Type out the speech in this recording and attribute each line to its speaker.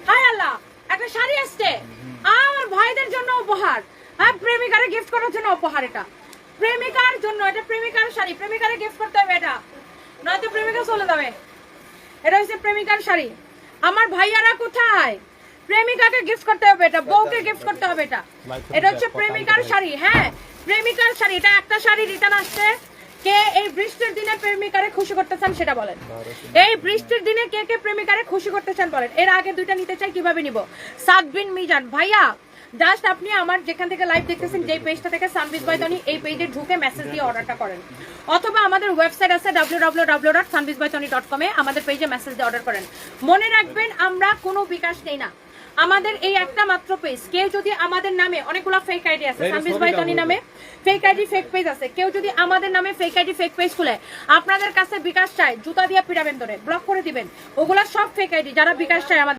Speaker 1: হায় আল্লাহ, একটা শাড়ি আসছে আমার ভাইদের জন্য উপহার, হ্যাঁ প্রেমিকারে গিফট করার জন্য উপহার। এটা প্রেমিকার জন্য, এটা প্রেমিকার শাড়ি, প্রেমিকারে গিফট করতে হবে এটা, নয়তো প্রেমিকা চলে যাবে। এটা হচ্ছে প্রেমিকার শাড়ি। আমার ভাইয়ারা কোথায়? প্রেমিকাকে গিফট করতে হবে এটা, বউকে গিফট করতে হবে এটা। এটা হচ্ছে প্রেমিকার শাড়ি, হ্যাঁ প্রেমিকার শাড়ি। এটা একটা শাড়ি রিটার্ন আসছে। কে এই বৃষ্টির দিনে প্রেমিকারে খুশি করতে চান সেটা বলেন। এই বৃষ্টির দিনে কে কে প্রেমিকারে খুশি করতে চান বলেন। এর আগে দুইটা নিতে চাই, কিভাবে নিব? সাদবিন মিজান ভাইয়া, জাস্ট আপনি আমার যেখান থেকে লাইভ দেখতেছেন যে পেজটা থেকে সানবিজ বাইতনি, এই পেজে ঢুকে মেসেজ দিয়ে অর্ডারটা করেন, অথবা আমাদের ওয়েবসাইট আছে www.sanbizbaitoni.com এ, আমাদের পেজে মেসেজ দিয়ে অর্ডার করেন। মনে রাখবেন আমরা কোনো বিকাশ নেই না, আমাদের এই একটা মাত্র পেজ। কেউ যদি আমাদের নামে, অনেকগুলো ফেক আইডি আছে সানবিজ বাইতনি নামে, ফেক আইডি ফেক পেজ আছে, কেউ যদি আমাদের নামে ফেক আইডি ফেক পেজ খুলে আপনাদের কাছে বিকাশ চায়, জুতা দিয়ে পিটাবেন ধরে ব্লক করে দিবেন। ওগুলা সব ফেক আইডি, যারা বিকাশ চায় আমাদের